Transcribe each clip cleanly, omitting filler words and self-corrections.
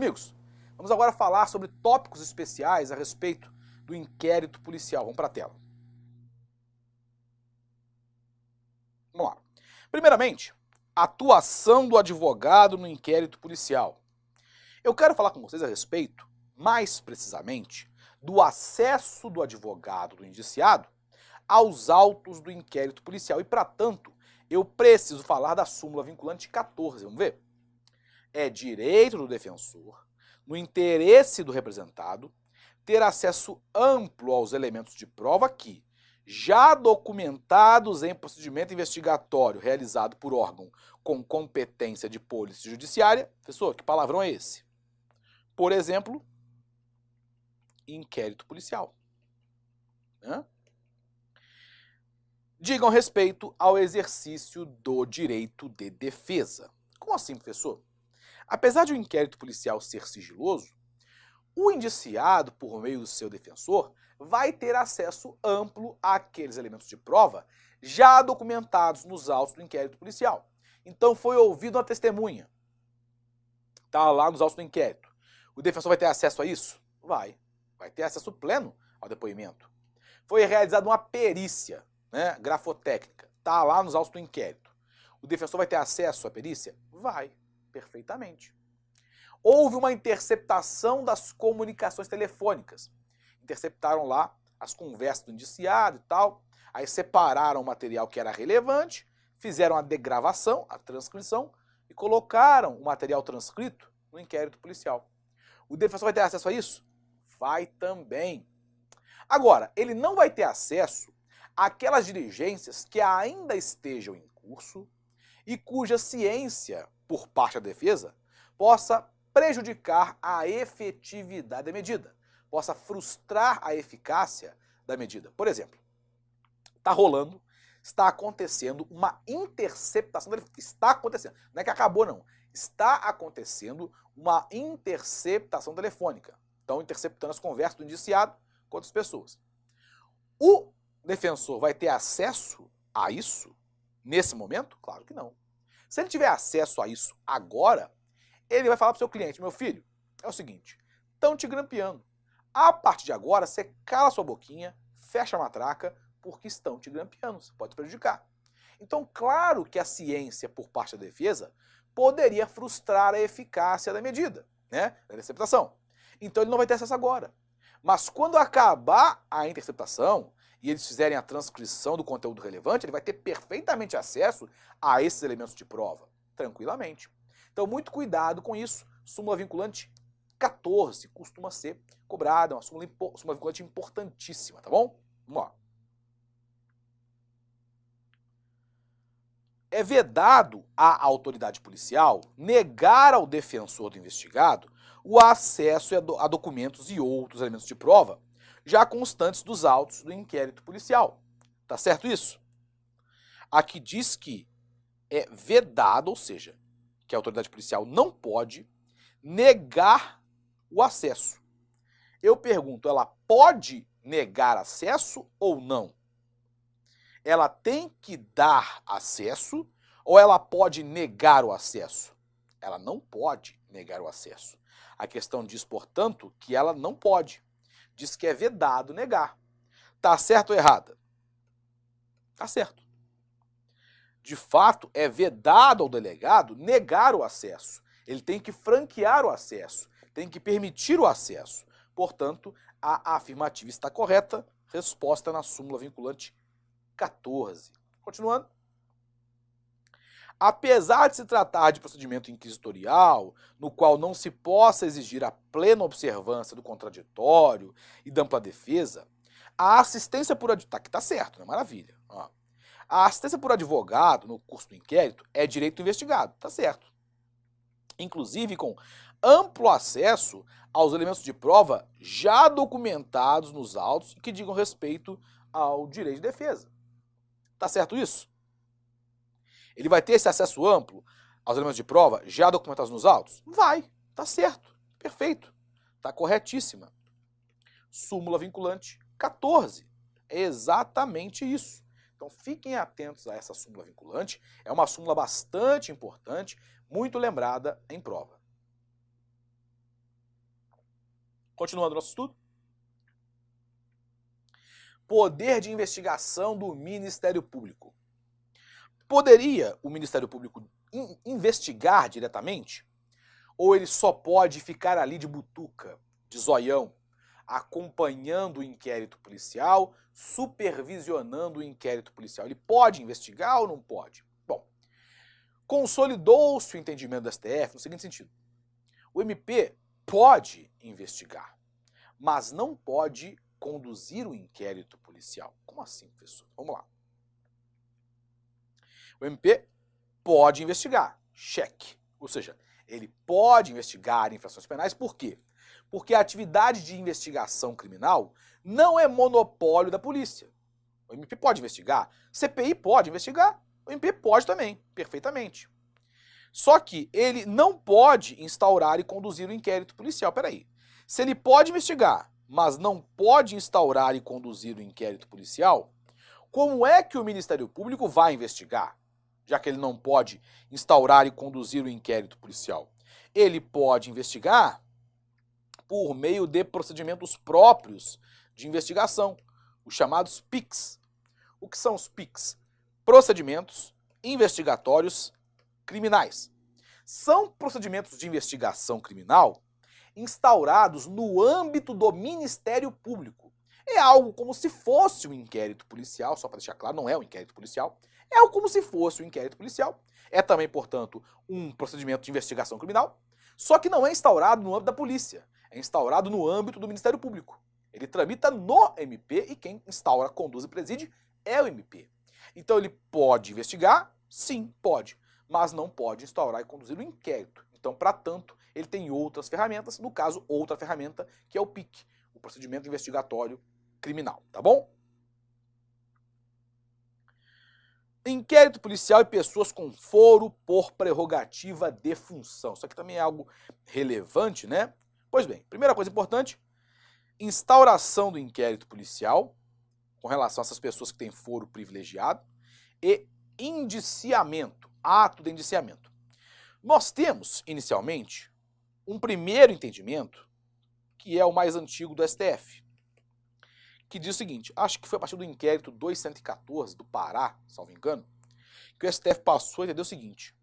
amigos, vamos agora falar sobre tópicos especiais a respeito do inquérito policial. Vamos para a tela. Vamos lá. Primeiramente, atuação do advogado no inquérito policial. Eu quero falar com vocês a respeito, mais precisamente, do acesso do advogado do indiciado aos autos do inquérito policial. E, para tanto, eu preciso falar da súmula vinculante 14. Vamos ver? É direito do defensor, no interesse do representado, ter acesso amplo aos elementos de prova que, já documentados em procedimento investigatório realizado por órgão com competência de polícia judiciária. Professor, que palavrão é esse? Por exemplo, inquérito policial. Digam respeito ao exercício do direito de defesa. Como assim, professor? Apesar de o inquérito policial ser sigiloso, o indiciado, por meio do seu defensor, vai ter acesso amplo àqueles elementos de prova já documentados nos autos do inquérito policial. Então foi ouvido uma testemunha. Está lá nos autos do inquérito. O defensor vai ter acesso a isso? Vai. Vai ter acesso pleno ao depoimento. Foi realizada uma perícia, grafotécnica. Está lá nos autos do inquérito. O defensor vai ter acesso à perícia? Vai. Perfeitamente. Houve uma interceptação das comunicações telefônicas. Interceptaram lá as conversas do indiciado e tal, aí separaram o material que era relevante, fizeram a degravação, a transcrição, e colocaram o material transcrito no inquérito policial. O defensor vai ter acesso a isso? Vai também. Agora, ele não vai ter acesso àquelas diligências que ainda estejam em curso e cuja ciência, por parte da defesa, possa prejudicar a efetividade da medida, possa frustrar a eficácia da medida. Por exemplo, está acontecendo uma interceptação, está acontecendo, não é que acabou não, está acontecendo uma interceptação telefônica. Estão interceptando as conversas do indiciado com outras pessoas. O defensor vai ter acesso a isso nesse momento? Claro que não. Se ele tiver acesso a isso agora, ele vai falar para o seu cliente: meu filho, é o seguinte, estão te grampeando. A partir de agora, você cala sua boquinha, fecha a matraca, porque estão te grampeando, você pode prejudicar. Então, claro que a ciência, por parte da defesa, poderia frustrar a eficácia da medida, da interceptação. Então, ele não vai ter acesso agora. Mas quando acabar a interceptação e eles fizerem a transcrição do conteúdo relevante, ele vai ter perfeitamente acesso a esses elementos de prova, tranquilamente. Então, muito cuidado com isso. Súmula vinculante 14 costuma ser cobrada, uma súmula vinculante importantíssima, tá bom? Vamos lá. É vedado à autoridade policial negar ao defensor do investigado o acesso a documentos e outros elementos de prova já constantes dos autos do inquérito policial. Tá certo isso? Aqui diz que é vedado, ou seja, que a autoridade policial não pode negar o acesso. Eu pergunto, ela pode negar acesso ou não? Ela tem que dar acesso ou ela pode negar o acesso? Ela não pode negar o acesso. A questão diz, portanto, que ela não pode. Diz que é vedado negar. Tá certo ou errada? Tá certo. De fato, é vedado ao delegado negar o acesso. Ele tem que franquear o acesso, tem que permitir o acesso. Portanto, a afirmativa está correta. Resposta na súmula vinculante 14. Continuando. Apesar de se tratar de procedimento inquisitorial, no qual não se possa exigir a plena observância do contraditório e da ampla defesa, a assistência por advogado, tá certo, né? Maravilha. Ó. A assistência por advogado no curso do inquérito é direito do investigado, tá certo. Inclusive com amplo acesso aos elementos de prova já documentados nos autos e que digam respeito ao direito de defesa. Tá certo isso? Ele vai ter esse acesso amplo aos elementos de prova já documentados nos autos? Vai, tá certo, perfeito, tá corretíssima. Súmula vinculante 14, é exatamente isso. Então fiquem atentos a essa súmula vinculante, é uma súmula bastante importante, muito lembrada em prova. Continuando nosso estudo. Poder de investigação do Ministério Público. Poderia o Ministério Público investigar diretamente? Ou ele só pode ficar ali de butuca, de zoião, acompanhando o inquérito policial, supervisionando o inquérito policial? Ele pode investigar ou não pode? Bom, consolidou-se o entendimento do STF no seguinte sentido. O MP pode investigar, mas não pode conduzir o inquérito policial. Como assim, professor? Vamos lá. O MP pode investigar, cheque. Ou seja, ele pode investigar infrações penais, por quê? Porque a atividade de investigação criminal não é monopólio da polícia. O MP pode investigar, CPI pode investigar, o MP pode também, perfeitamente. Só que ele não pode instaurar e conduzir o inquérito policial. Peraí, se ele pode investigar, mas não pode instaurar e conduzir o inquérito policial, como é que o Ministério Público vai investigar? Já que ele não pode instaurar e conduzir o inquérito policial. Ele pode investigar por meio de procedimentos próprios de investigação, os chamados PICs. O que são os PICs? Procedimentos investigatórios criminais. São procedimentos de investigação criminal instaurados no âmbito do Ministério Público. É algo como se fosse um inquérito policial, só para deixar claro, não é um inquérito policial, é algo como se fosse um inquérito policial. É também, portanto, um procedimento de investigação criminal, só que não é instaurado no âmbito da polícia, é instaurado no âmbito do Ministério Público. Ele tramita no MP e quem instaura, conduz e preside é o MP. Então ele pode investigar? Sim, pode, mas não pode instaurar e conduzir o inquérito. Então, para tanto, ele tem outras ferramentas, no caso, outra ferramenta, que é o PIC, o procedimento investigatório criminal, tá bom? Inquérito policial e pessoas com foro por prerrogativa de função. Isso aqui também é algo relevante, né? Pois bem, primeira coisa importante, instauração do inquérito policial, com relação a essas pessoas que têm foro privilegiado, e indiciamento, ato de indiciamento. Nós temos, inicialmente, um primeiro entendimento, que é o mais antigo do STF, que diz o seguinte, acho que foi a partir do inquérito 2114 do Pará, salvo engano, que o STF passou a entender o seguinte,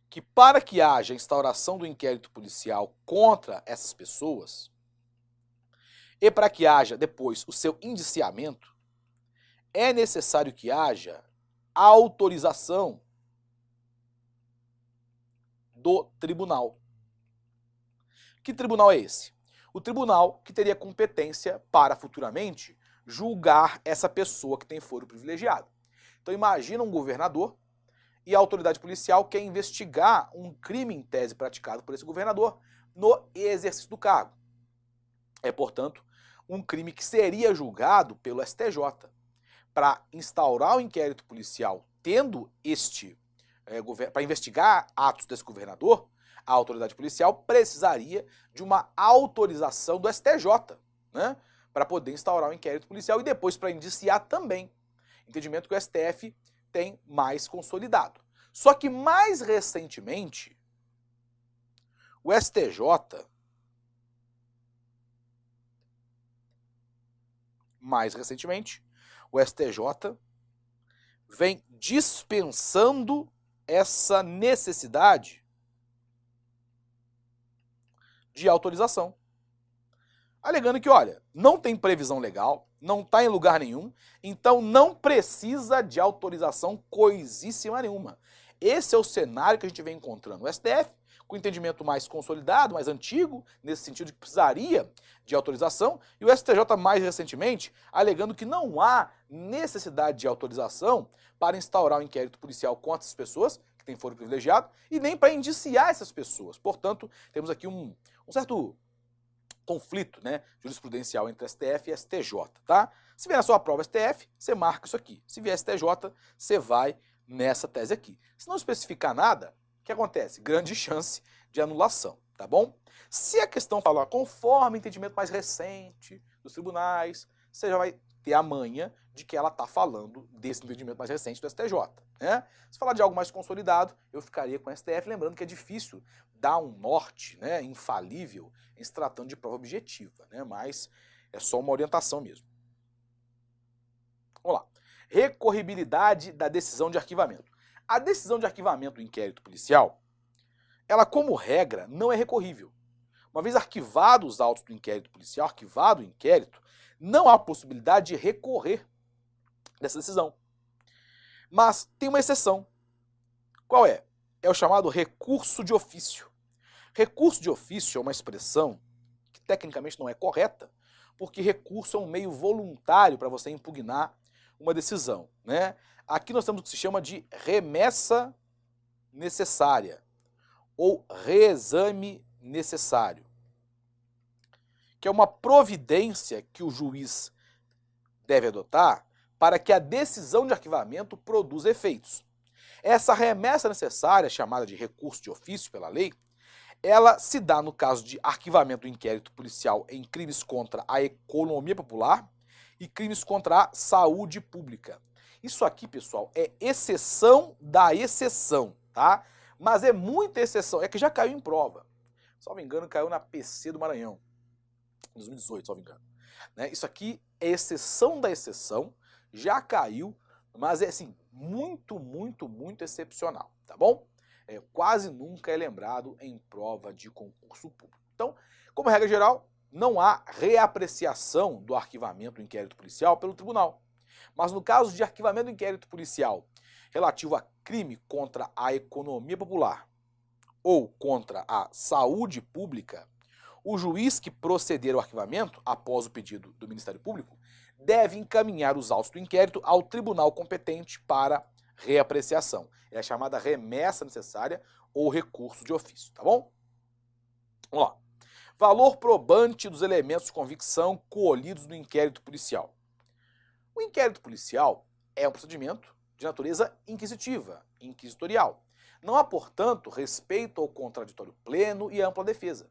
que para que haja instauração do inquérito policial contra essas pessoas, e para que haja depois o seu indiciamento, é necessário que haja autorização do tribunal. Que tribunal é esse? O tribunal que teria competência para futuramente julgar essa pessoa que tem foro privilegiado. Então imagina um governador e a autoridade policial quer investigar um crime em tese praticado por esse governador no exercício do cargo. É, portanto, um crime que seria julgado pelo STJ. Para instaurar o inquérito policial tendo para investigar atos desse governador, a autoridade policial precisaria de uma autorização do STJ, né, para poder instaurar o inquérito policial e depois para indiciar também. Entendimento que o STF tem mais consolidado. Só que mais recentemente, o STJ vem dispensando essa necessidade de autorização. Alegando que, olha, não tem previsão legal, não está em lugar nenhum, então não precisa de autorização coisíssima nenhuma. Esse é o cenário que a gente vem encontrando no STF, com entendimento mais consolidado, mais antigo, nesse sentido de que precisaria de autorização, e o STJ mais recentemente alegando que não há necessidade de autorização para instaurar um inquérito policial contra essas pessoas que têm foro privilegiado e nem para indiciar essas pessoas. Portanto, temos aqui um certo conflito, né, jurisprudencial entre STF e STJ, tá? Se vier na sua prova STF, você marca isso aqui. Se vier STJ, você vai nessa tese aqui. Se não especificar nada, o que acontece? Grande chance de anulação, tá bom? Se a questão falar conforme o entendimento mais recente dos tribunais, você já vai ter a manha de que ela está falando desse entendimento mais recente do STJ. Né? Se falar de algo mais consolidado, eu ficaria com o STF, lembrando que é difícil dar um norte, né, infalível em se tratando de prova objetiva, né, mas é só uma orientação mesmo. Vamos lá. Recorribilidade da decisão de arquivamento. A decisão de arquivamento do inquérito policial, ela, como regra, não é recorrível. Uma vez arquivados os autos do inquérito policial, arquivado o inquérito, não há possibilidade de recorrer dessa decisão. Mas tem uma exceção. Qual é? É o chamado recurso de ofício. Recurso de ofício é uma expressão que tecnicamente não é correta, porque recurso é um meio voluntário para você impugnar uma decisão, né? Aqui nós temos o que se chama de remessa necessária ou reexame necessário, que é uma providência que o juiz deve adotar para que a decisão de arquivamento produza efeitos. Essa remessa necessária, chamada de recurso de ofício pela lei, ela se dá no caso de arquivamento do inquérito policial em crimes contra a economia popular e crimes contra a saúde pública. Isso aqui, pessoal, é exceção da exceção, tá? Mas é muita exceção, é que já caiu em prova. Salvo engano, caiu na PC do Maranhão, em 2018, salvo engano. Né? Isso aqui é exceção da exceção, já caiu, mas é assim, muito, muito, muito excepcional, tá bom? Quase nunca é lembrado em prova de concurso público. Então, como regra geral, não há reapreciação do arquivamento do inquérito policial pelo tribunal. Mas no caso de arquivamento do inquérito policial relativo a crime contra a economia popular ou contra a saúde pública, o juiz que proceder ao arquivamento, após o pedido do Ministério Público, deve encaminhar os autos do inquérito ao tribunal competente para reapreciação. É a chamada remessa necessária ou recurso de ofício, tá bom? Vamos lá. Valor probante dos elementos de convicção colhidos no inquérito policial. O inquérito policial é um procedimento de natureza inquisitiva, inquisitorial. Não há, portanto, respeito ao contraditório pleno e ampla defesa.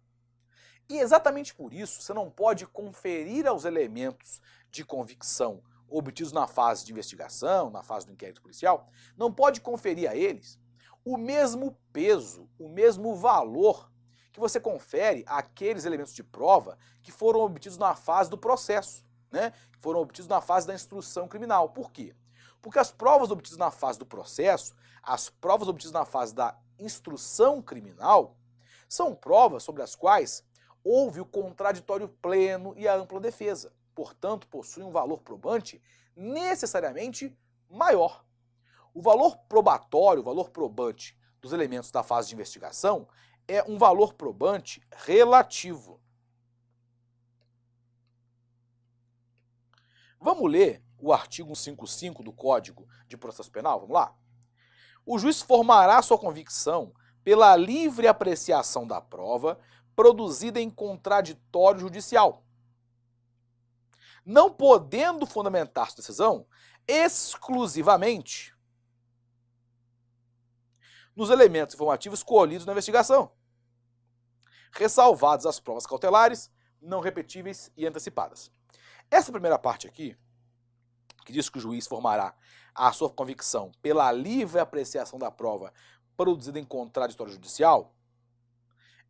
E exatamente por isso, você não pode conferir aos elementos de convicção obtidos na fase de investigação, na fase do inquérito policial, não pode conferir a eles o mesmo peso, o mesmo valor que você confere àqueles elementos de prova que foram obtidos na fase do processo, né? Que foram obtidos na fase da instrução criminal. Por quê? Porque as provas obtidas na fase do processo, as provas obtidas na fase da instrução criminal, são provas sobre as quais houve o contraditório pleno e a ampla defesa. Portanto, possuem um valor probante necessariamente maior. O valor probatório, o valor probante dos elementos da fase de investigação é um valor probante relativo. Vamos ler o artigo 155 do Código de Processo Penal? Vamos lá? O juiz formará sua convicção pela livre apreciação da prova produzida em contraditório judicial, não podendo fundamentar sua decisão exclusivamente nos elementos informativos colhidos na investigação, ressalvadas as provas cautelares, não repetíveis e antecipadas. Essa primeira parte aqui, que diz que o juiz formará a sua convicção pela livre apreciação da prova produzida em contraditório judicial,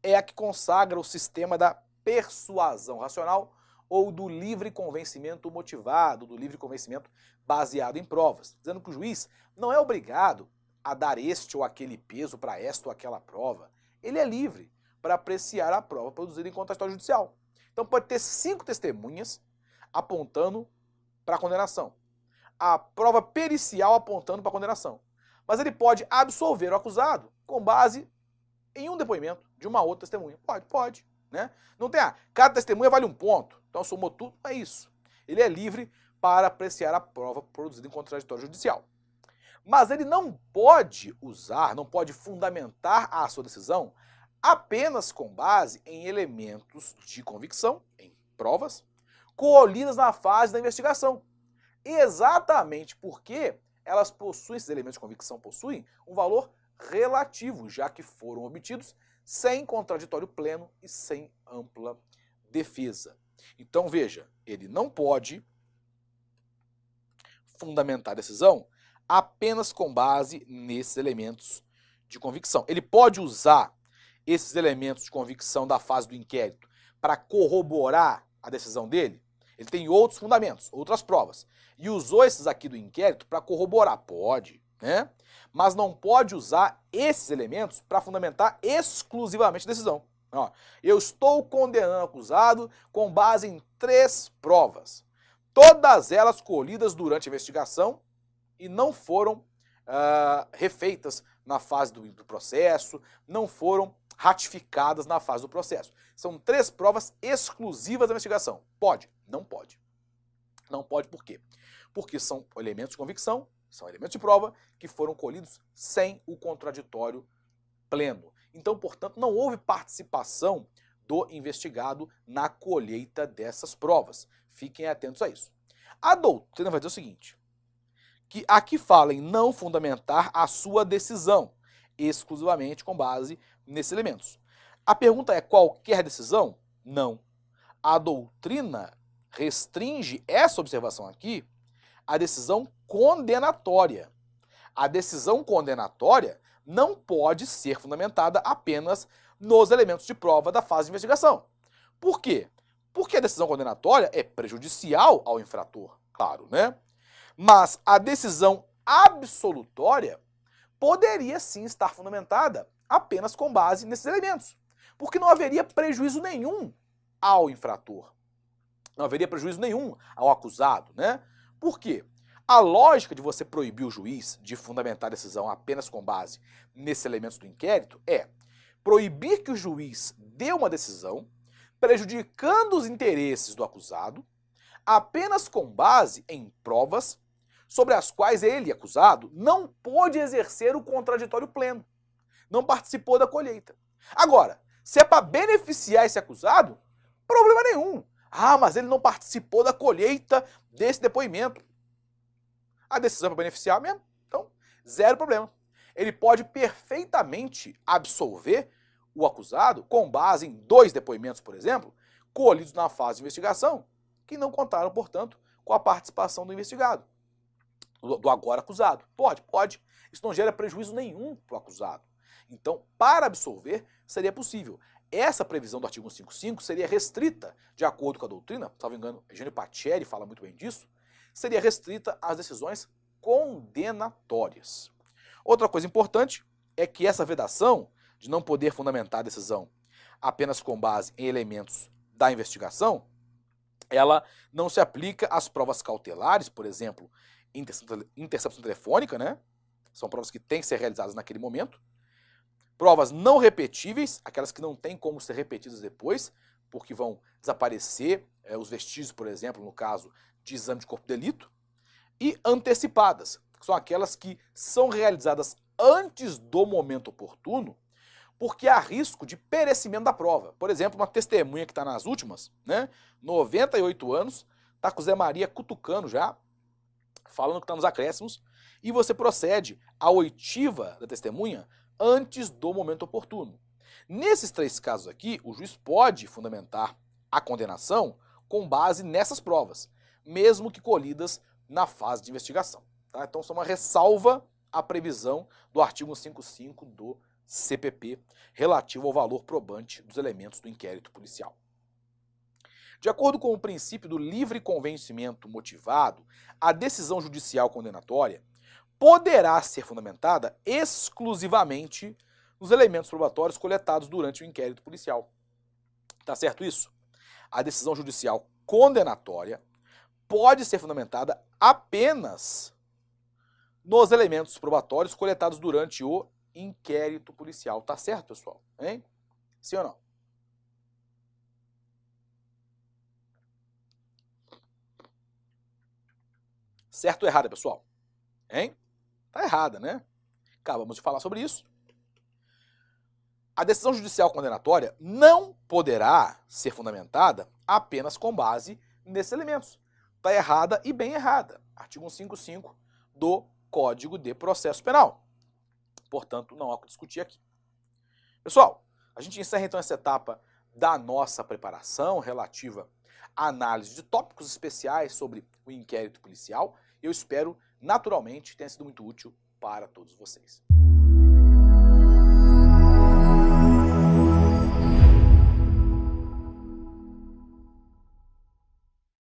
é a que consagra o sistema da persuasão racional ou do livre convencimento motivado, do livre convencimento baseado em provas, dizendo que o juiz não é obrigado a dar este ou aquele peso para esta ou aquela prova. Ele é livre para apreciar a prova produzida em contraditório judicial. Então pode ter 5 testemunhas apontando para a condenação, a prova pericial apontando para a condenação, mas ele pode absolver o acusado com base em um depoimento de uma outra testemunha. Pode, né? Não tem, cada testemunha vale 1 ponto, então somou tudo, é isso. Ele é livre para apreciar a prova produzida em contraditório judicial. Mas ele não pode usar, não pode fundamentar a sua decisão apenas com base em elementos de convicção, em provas, colhidas na fase da investigação. Exatamente porque elas possuem, esses elementos de convicção possuem um valor relativo, já que foram obtidos sem contraditório pleno e sem ampla defesa. Então veja, ele não pode fundamentar a decisão apenas com base nesses elementos de convicção. Ele pode usar esses elementos de convicção da fase do inquérito para corroborar a decisão dele? Ele tem outros fundamentos, outras provas, e usou esses aqui do inquérito para corroborar. Pode, né? Mas não pode usar esses elementos para fundamentar exclusivamente a decisão. Ó, eu estou condenando o acusado com base em 3 provas, todas elas colhidas durante a investigação e não foram refeitas na fase do processo, não foram ratificadas na fase do processo. São 3 provas exclusivas da investigação. Pode? Não pode. Não pode por quê? Porque são elementos de convicção, são elementos de prova que foram colhidos sem o contraditório pleno. Então, portanto, não houve participação do investigado na colheita dessas provas. Fiquem atentos a isso. A doutrina vai dizer o seguinte, que aqui fala em não fundamentar a sua decisão, exclusivamente com base nesses elementos. A pergunta é: qualquer decisão? Não. A doutrina restringe essa observação aqui à decisão condenatória. A decisão condenatória não pode ser fundamentada apenas nos elementos de prova da fase de investigação. Por quê? Porque a decisão condenatória é prejudicial ao infrator, claro, né? Mas a decisão absolutória poderia sim estar fundamentada apenas com base nesses elementos, porque não haveria prejuízo nenhum ao infrator, não haveria prejuízo nenhum ao acusado, né? Por quê? A lógica de você proibir o juiz de fundamentar a decisão apenas com base nesses elementos do inquérito é proibir que o juiz dê uma decisão prejudicando os interesses do acusado apenas com base em provas sobre as quais ele, acusado, não pôde exercer o contraditório pleno, não participou da colheita. Agora, se é para beneficiar esse acusado, problema nenhum. Ah, mas ele não participou da colheita desse depoimento. A decisão é para beneficiar mesmo, então zero problema. Ele pode perfeitamente absolver o acusado com base em 2 depoimentos, por exemplo, colhidos na fase de investigação, que não contaram, portanto, com a participação do investigado, do agora acusado. Pode. Isso não gera prejuízo nenhum para o acusado. Então, para absolver, seria possível. Essa previsão do artigo 155 seria restrita, de acordo com a doutrina, salvo engano, Eugênio Pacieri fala muito bem disso, seria restrita às decisões condenatórias. Outra coisa importante é que essa vedação de não poder fundamentar a decisão apenas com base em elementos da investigação, ela não se aplica às provas cautelares, por exemplo, interceptação telefônica, né? São provas que têm que ser realizadas naquele momento. Provas não repetíveis, aquelas que não têm como ser repetidas depois, porque vão desaparecer os vestígios, por exemplo, no caso de exame de corpo de delito. E antecipadas, que são aquelas que são realizadas antes do momento oportuno, porque há risco de perecimento da prova. Por exemplo, uma testemunha que está nas últimas, né, 98 anos, está com o Zé Maria cutucando já, falando que está nos acréscimos, e você procede à oitiva da testemunha antes do momento oportuno. Nesses 3 casos aqui, o juiz pode fundamentar a condenação com base nessas provas, mesmo que colhidas na fase de investigação. Tá? Então, isso é uma ressalva à previsão do artigo 155 do CPP, relativo ao valor probante dos elementos do inquérito policial. De acordo com o princípio do livre convencimento motivado, a decisão judicial condenatória poderá ser fundamentada exclusivamente nos elementos probatórios coletados durante o inquérito policial. Tá certo isso? A decisão judicial condenatória pode ser fundamentada apenas nos elementos probatórios coletados durante o inquérito policial. Tá certo, pessoal? Hein? Sim ou não? Certo ou errado, pessoal? Hein? Tá errada, né? Acabamos de falar sobre isso. A decisão judicial condenatória não poderá ser fundamentada apenas com base nesses elementos. Tá errada e bem errada. Artigo 155 do Código de Processo Penal. Portanto, não há o que discutir aqui. Pessoal, a gente encerra então essa etapa da nossa preparação relativa à análise de tópicos especiais sobre o inquérito policial Eu espero, naturalmente, que tenha sido muito útil para todos vocês.